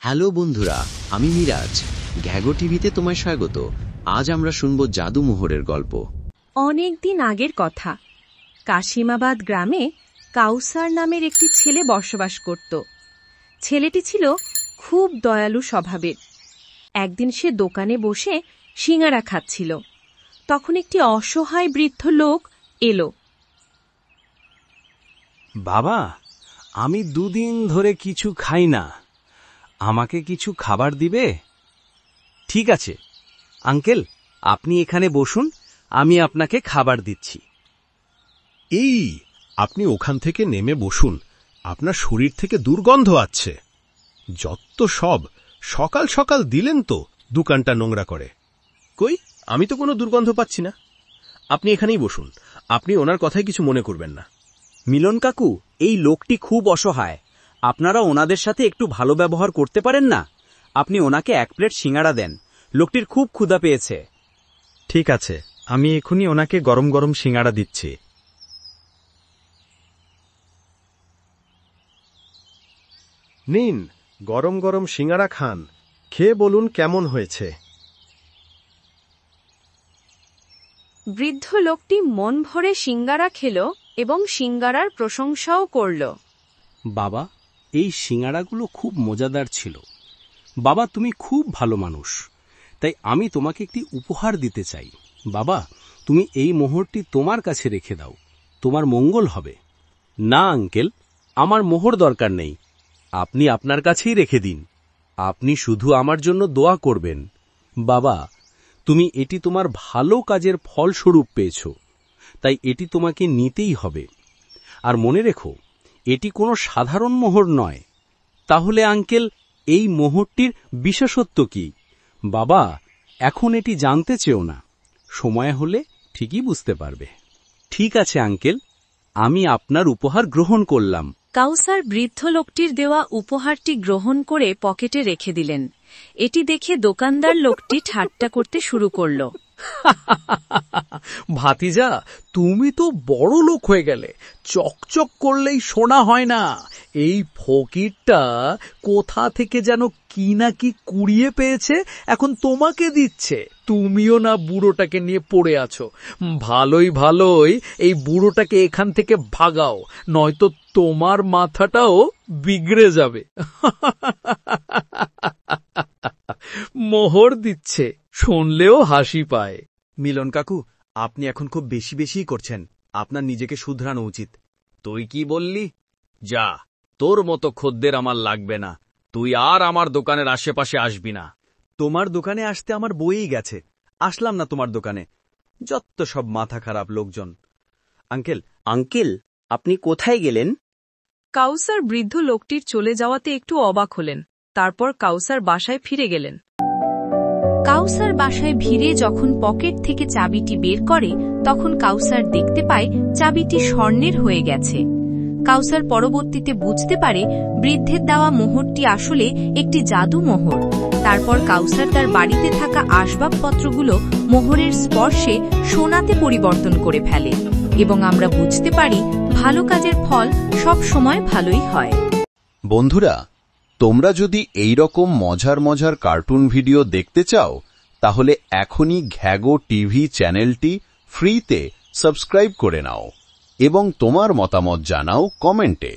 Hello বন্ধুরা, আমি মিরাজ। ঘ্যাগো টিভিতে তোমায় স্বাগত। আজ আমরা শুনব জাদু মোহরের গল্প। অনেকদিন আগের কথা। কাশিমাবাদ গ্রামে কাউসার নামের একটি ছেলে বসবাস করত। ছেলেটি ছিল খুব দয়ালু স্বভাবের। একদিন সে দোকানে বসে সিঙাড়া খাচ্ছিল। তখন একটি অসহায় বৃদ্ধ লোক এলো। বাবা, আমি 2 দিন ধরে কিছু খাই না, আমাকে কিছু খাবার দিবে? ঠিক আছে আঙ্কেল, আপনি এখানে বসুন, আমি আপনাকে খাবার দিচ্ছি। এই, আপনি ওখান থেকে নেমে বসুন, আপনার শরীর থেকে দুর্গন্ধ আসছে। যত সব সকাল সকাল দিলেন তো দোকানটা নোংরা করে। কই, আমি তো কোনো দুর্গন্ধ পাচ্ছি না। আপনি এখানেই বসুন, আপনি ওনার কথায় কিছু মনে করবেন না। মিলন কাকু, এই লোকটি খুব অসহায়, আপনারা ওনাদের সাথে একটু ভালো ব্যবহার করতে পারেন না? আপনি ওনাকে 1 প্লেট সিঙাড়া দেন, লোকটির খুব ক্ষুধা পেয়েছে। ঠিক আছে, আমি এখনই ওনাকে গরম গরম সিঙাড়া দিচ্ছি। নিন, গরম গরম সিঙ্গারা খান, খেয়ে বলুন কেমন হয়েছে। বৃদ্ধ লোকটি মন ভরে সিঙ্গারা খেল এবং সিঙ্গারার প্রশংসাও করল। বাবা, এই সিঙাড়াগুলো খুব মজাদার ছিল। বাবা, তুমি খুব ভালো মানুষ, তাই আমি তোমাকে একটি উপহার দিতে চাই। বাবা, তুমি এই মোহরটি তোমার কাছে রেখে দাও, তোমার মঙ্গল হবে। না আঙ্কেল, আমার মোহর দরকার নেই, আপনি আপনার কাছেই রেখে দিন। আপনি শুধু আমার জন্য দোয়া করবেন। বাবা, তুমি এটি তোমার ভালো কাজের ফলস্বরূপ পেয়েছ, তাই এটি তোমাকে নিতেই হবে। আর মনে রেখো, এটি কোনো সাধারণ মোহর নয়। তাহলে আঙ্কেল, এই মোহরটির বিশেষত্ব কি? বাবা, এখন এটি জানতে চেও না, সময় হলে ঠিকই বুঝতে পারবে। ঠিক আছে আঙ্কেল, আমি আপনার উপহার গ্রহণ করলাম। কাউসার বৃদ্ধ লোকটির দেওয়া উপহারটি গ্রহণ করে পকেটে রেখে দিলেন। এটি দেখে দোকানদার লোকটি ঠাট্টা করতে শুরু করল। ভাতিজা, তুমি তো বড় লোক হয়ে গেলে, চকচক করলেই সোনা হয় না। এই ফকিরটা কোথা থেকে যেন কি না কি কুড়িয়ে পেয়েছে, এখন তোমাকে দিচ্ছে। তুমিও না বুড়োটাকে নিয়ে পড়ে আছো। ভালোই ভালোই এই বুড়োটাকে এখান থেকে ভাগাও, নয়তো তোমার মাথাটাও বিগড়ে যাবে। মোহর দিচ্ছে, শুনলেও হাসি পায়। মিলন কাকু, আপনি এখন খুব বেশি বেশি করছেন, আপনার নিজেকে শুধরানো উচিত। তুই কি বললি? যা, তোর মতো খদ্দের আমার লাগবে না, তুই আর আমার দোকানের আশেপাশে আসবি না। তোমার দোকানে আসতে আমার বইই গেছে, আসলাম না তোমার দোকানে। যত সব মাথা খারাপ লোকজন। আঙ্কেল, আপনি কোথায় গেলেন? কাউসার বৃদ্ধ লোকটির চলে যাওয়াতে একটু অবাক হলেন। তারপর কাউসার বাসায় ফিরে গেলেন। কাউসার বাসায় ভিড়ে যখন পকেট থেকে চাবিটি বের করে, তখন কাউসার দেখতে পায় চাবিটি স্বর্ণের হয়ে গেছে। কাউসার পরবর্তীতে বুঝতে পারে বৃদ্ধের দেওয়া মোহরটি আসলে একটি জাদু মোহর। তারপর কাউসার তার বাড়িতে থাকা আসবাবপত্রগুলো মোহরের স্পর্শে সোনাতে পরিবর্তন করে ফেলে, এবং আমরা বুঝতে পারি ভালো কাজের ফল সব সময় ভালোই হয়। বন্ধুরা, তোমরা যদি এই রকম মজার মজার কার্টুন ভিডিও দেখতে চাও, তাহলে এখনই ঘ্যাগো টিভি চ্যানেলটি ফ্রিতে সাবস্ক্রাইব করে নাও এবং তোমার মতামত জানাও কমেন্টে।